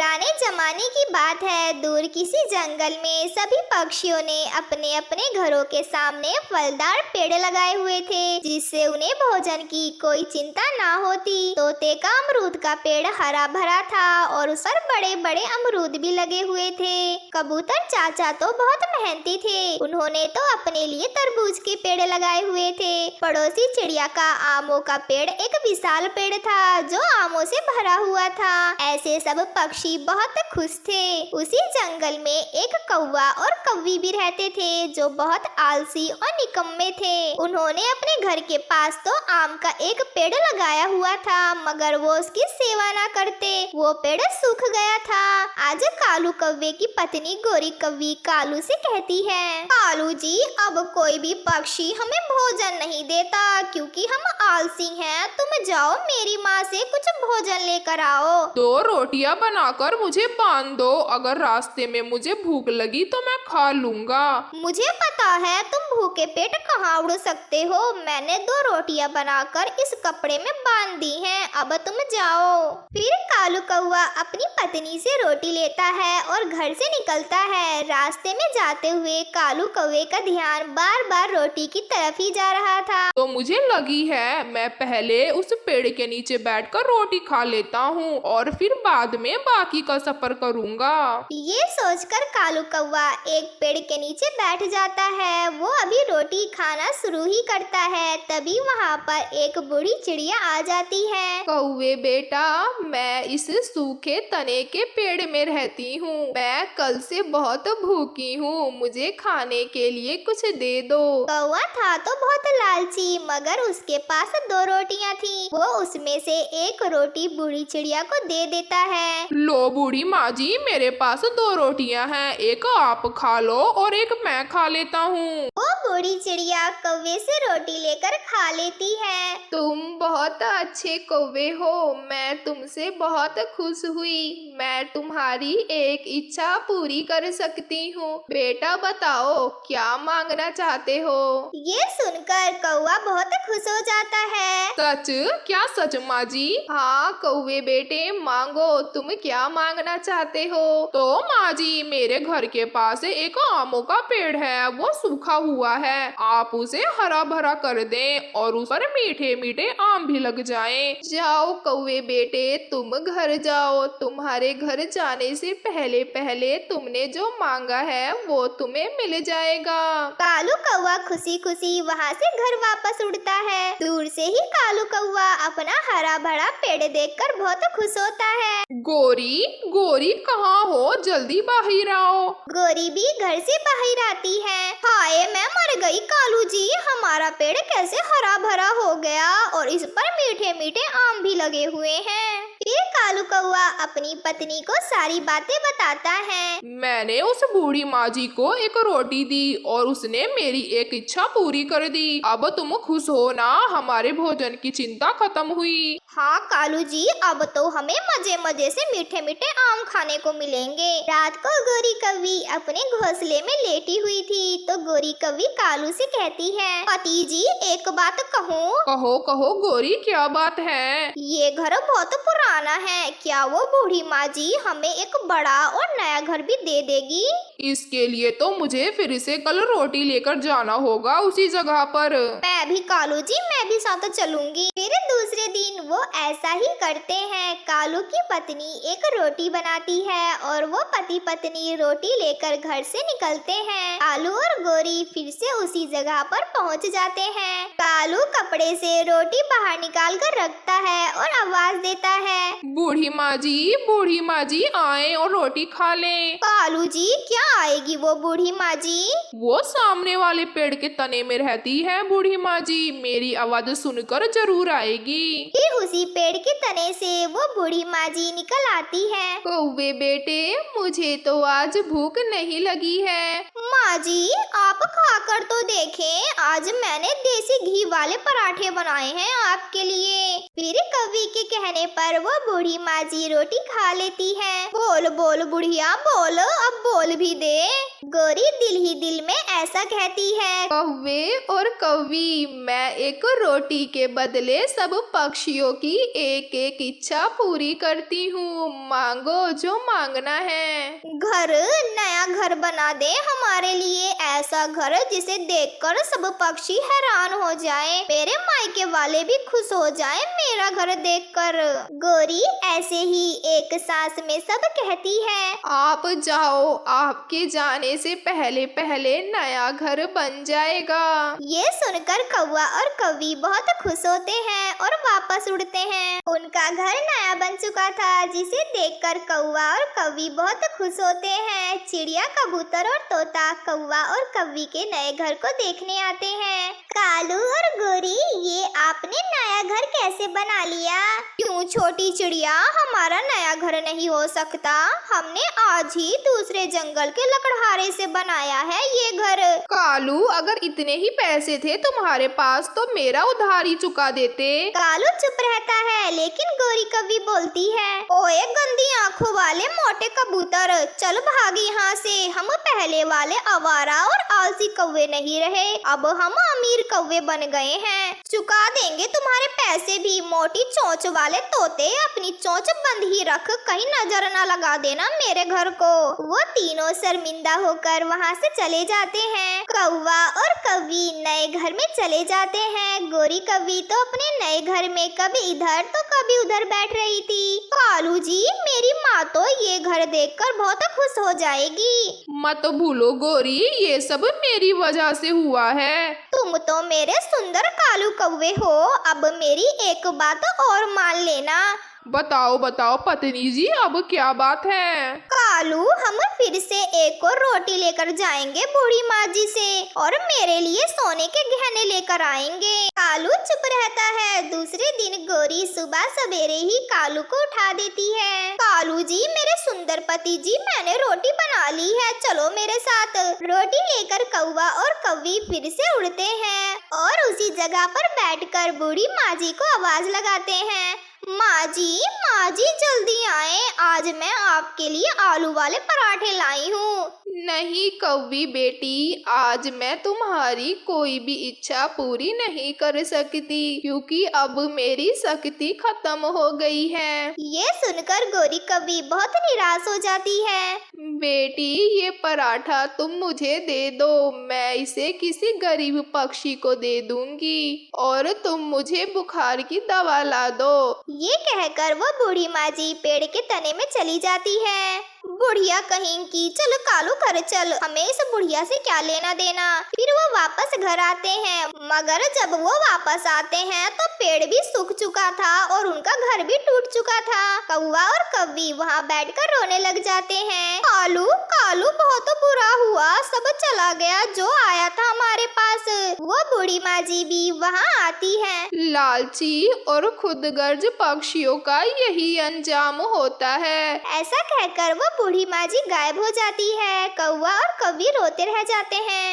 पुराने जमाने की बात है। दूर किसी जंगल में सभी पक्षियों ने अपने अपने घरों के सामने फलदार पेड़ लगाए हुए थे, जिससे उन्हें भोजन की कोई चिंता ना होती। तोते का अमरूद का पेड़ हरा भरा था और उस पर बड़े बड़े अमरूद भी लगे हुए थे। कबूतर चाचा तो बहुत मेहनती थे। उन्होंने तो अपने लिए तरबूज के पेड़ लगाए हुए थे। पड़ोसी चिड़िया का आमों का पेड़ एक विशाल पेड़ था जो आमों से भरा हुआ था। ऐसे सब पक्षी बहुत खुश थे। उसी जंगल में एक कौवा और कौवी भी रहते थे जो बहुत आलसी और निकम्मे थे। उन्होंने अपने घर के पास तो आम का एक पेड़ लगाया हुआ था, मगर वो उसकी सेवा ना करते। वो पेड़ सूख गया था। आज कालू कौवे की पत्नी गोरी कौवी कालू से कहती है, कालू जी, अब कोई भी पक्षी हमें भोजन नहीं देता क्योंकि हम आलसी हैं। तुम जाओ मेरी माँ से कुछ भोजन लेकर आओ। 2 रोटियां बनाकर मुझे बांध दो। अगर रास्ते में मुझे भूख लगी तो मैं खा लूंगा। मुझे पता है तुम भूखे पेट कहाँ उड़ सकते हो। मैंने 2 रोटियां बनाकर इस कपड़े में बांध दी हैं। अब तुम जाओ। फिर कालू कौवा अपनी पत्नी से रोटी लेता है और घर से निकलता है। रास्ते में जाते हुए कालू कौवे का ध्यान बार बार रोटी की तरफ ही जा रहा था। तो मुझे लगी है मैं पहले उस पेड़ के नीचे बैठकर रोटी खा लेता हूँ और फिर बाद में बाकी का सफर करूँगा। ये सोचकर कालू कौवा एक पेड़ के नीचे बैठ जाता है। वो अभी रोटी खाना शुरू ही करता है, तभी वहाँ पर एक बूढ़ी चिड़िया आ जाती है। कौवे बेटा, मैं इस सूखे तने के पेड़ में रहती हूँ। मैं कल से बहुत भूखी हूँ, मुझे खाने के लिए कुछ दे दो। कौवा था तो बहुत लालची, मगर उसके पास 2 रोटियां थी। वो उसमें से एक रोटी बूढ़ी चिड़िया को दे देता है। लो बूढ़ी माँ जी, मेरे पास 2 रोटियां हैं, एक आप खा लो और एक मैं खा लेता हूँ। वो बूढ़ी चिड़िया कौवे से रोटी लेकर खा लेती है। तुम बहुत अच्छे कौवे हो, मैं तुमसे बहुत खुश हुई। मैं तुम्हारी एक इच्छा पूरी कर सकती हूँ। बेटा बताओ क्या मांगना चाहते हो? ये सुनकर कौवा बहुत खुश हो जाता है। सच? क्या सच माँ जी? हाँ कौवे बेटे, मांगो, तुम क्या मांगना चाहते हो? तो माँ जी, मेरे घर के पास एक आमों का पेड़ है, वो सूखा हुआ है। आप उसे हरा भरा कर दें और उस पर मीठे मीठे आम भी लग जाएं। जाओ कौवे बेटे, तुम घर जाओ। तुम्हारे घर जाने से पहले पहले तुमने जो मांगा है वो तुम्हें मिल जाएगा। कालू कौवा खुशी खुशी वहाँ से घर वापस उड़ता है। दूर से ही कालू कौवा अपना हरा भरा पेड़ देखकर बहुत खुश होता है। गोरी, गोरी कहाँ हो? जल्दी बाहर आओ। गोरी भी घर से बाहर आती है। हाय, मैं मर गई कालू जी, हमारा पेड़ कैसे हरा भरा हो गया और इस पर मीठे मीठे आम भी लगे हुए हैं। फिर कालू कौवा अपनी पत्नी को सारी बातें बताता है। मैंने उस बूढ़ी माँ जी को एक रोटी दी और उसने मेरी एक इच्छा पूरी कर दी। अब तुम खुश हो ना? हमारे भोजन की चिंता खत्म हुई। हाँ कालू जी, अब तो हमें मजे मजे से मीठे मीठे आम खाने को मिलेंगे। रात को गोरी कौवी अपने घोंसले में लेटी हुई थी तो गोरी कौवी कालू से कहती है, पति जी एक बात कहूँ? कहो कहो गोरी, क्या बात है? ये घर बहुत पुराना है, क्या वो बूढ़ी माँ जी हमें एक बड़ा और नया घर भी दे देगी? इसके लिए तो मुझे फिर से कल रोटी लेकर जाना होगा उसी जगह पर। मैं भी कालू जी, मैं भी साथ चलूंगी। फिर दूसरे दिन वो ऐसा ही करते हैं। कालू की पत्नी एक रोटी बनाती है और वो पति पत्नी रोटी लेकर घर से निकलते हैं। कालू और गोरी फिर से उसी जगह पर पहुंच जाते हैं। कालू कपड़े से रोटी बाहर निकाल कर रखता है और आवाज देता है, बूढ़ी माँ जी आए और रोटी खा लें। कालू जी, क्या आएगी वो बूढ़ी माँ जी? वो सामने वाले पेड़ के तने में रहती है बूढ़ी माँ जी, मेरी आवाज सुनकर जरूर आएगी। फिर उसी पेड़ के तने से वो बूढ़ी माँ जी निकल आती है। कौवे बेटे, मुझे तो आज भूख नहीं लगी है। माँ जी, आप खाकर तो देखें, आज मैंने देसी घी वाले पराठे बनाए हैं आपके लिए। फिर कौवे के कहने पर वो बूढ़ी माँ जी रोटी खा लेती है। बोल बोल बुढ़िया बोल, अब बोल भी दे। गोरी दिल ही दिल में ऐसा कहती है। कौवे और कौवी, मैं एक रोटी के बदले सब पक्षियों की एक एक इच्छा पूरी करती हूँ। मांगो जो मांगना है। नया घर बना दे हमारे लिए, ऐसा घर जिसे देखकर सब पक्षी हैरान हो जाए, मेरे मायके वाले भी खुश हो जाए मेरा घर देखकर। गोरी ऐसे ही एक सांस में सब कहती है। आप जाओ, आपके जाने से पहले पहले नया घर बन जाएगा। ये सुनकर कौवा और कौवी बहुत खुश होते हैं और वापस उड़ते हैं। उनका घर नया बन चुका था, जिसे देखकर कौवा और कौवी बहुत खुश होते हैं। चिड़िया, कबूतर और तोता कौवा और कौवी के नए घर को देखने आते हैं। कालू और गोरी, ये आपने नया घर कैसे बना लिया? क्यों छोटी चिड़िया, हमारा नया घर नहीं हो सकता? हमने आज ही दूसरे जंगल के लकड़हारे से बनाया है ये घर। कालू, अगर इतने ही पैसे थे तुम्हारे पास तो मेरा उधार ही चुका देते। कालू चुप रहता है, लेकिन गोरी कौवी बोलती है। ओए गंदी आंखों वाले मोटे कबूतर, चल भाग यहाँ से। हम पहले वाले आवारा और आलसी कौवे नहीं रहे, अब हम अमीर कौवे बन गए हैं। चुका देंगे तुम्हारे पैसे भी। मोटी चोंच वाले तोते, अपनी चोंच बंद ही रख, कहीं नजर न लगा देना मेरे घर को। वो तीनों शर्मिंदा होकर वहाँ से चले जाते हैं। कौवा और कौवी नए घर में चले जाते हैं। गोरी कौवी तो अपने नए घर में कभी इधर तो कभी उधर बैठ रही थी। कालू जी, मेरी माँ तो ये घर देखकर बहुत खुश हो जाएगी। मत भूलो गोरी, ये सब मेरी वजह से हुआ है। तुम तो मेरे सुंदर कालू कौवे हो, अब मेरी एक बात और मान लेना। बताओ बताओ पत्नी जी, अब क्या बात है? कालू, हम फिर से एक और रोटी लेकर जाएंगे बूढ़ी माँ जी से, और मेरे लिए सोने के गहने लेकर आएंगे। कालू चुप रहता है। दूसरे दिन गोरी सुबह सवेरे ही कालू को उठा देती है। कालू जी, मेरे सुंदर पति जी, मैंने रोटी बना ली है, चलो मेरे साथ। रोटी लेकर कौवा और कौवी फिर से उड़ते हैं और उसी जगह पर बैठकर बूढ़ी माँ जी को आवाज लगाते हैं। माँ जी जल्दी आए, आज मैं आपके लिए आलू वाले पराठे लाई हूँ। नहीं कौवी बेटी, आज मैं तुम्हारी कोई भी इच्छा पूरी नहीं कर सकती, क्योंकि अब मेरी शक्ति खत्म हो गई है। ये सुनकर गोरी कौवी बहुत निराश हो जाती है। बेटी, ये पराठा तुम मुझे दे दो, मैं इसे किसी गरीब पक्षी को दे दूंगी, और तुम मुझे बुखार की दवा ला दो। ये कहकर वो बूढ़ी माँ जी पेड़ के तने में चली जाती है। बुढ़िया कहीं की, चल कालू घर चल, हमें इस बुढ़िया से क्या लेना देना। फिर वो वापस घर आते हैं, मगर जब वो वापस आते हैं तो पेड़ भी सूख चुका था और उनका घर भी टूट चुका था। कौवा और कौवी वहाँ बैठकर रोने लग जाते हैं। कालू कालू, बहुत बुरा हुआ, सब चला गया जो आया था हमारे पास। वो बूढ़ी माँ जी भी वहाँ आती है। लालची और खुदगर्ज पक्षियों का यही अंजाम होता है। ऐसा कहकर वो बूढ़ी माँ जी गायब हो जाती है। कौवा और कौवी रोते रह जाते हैं।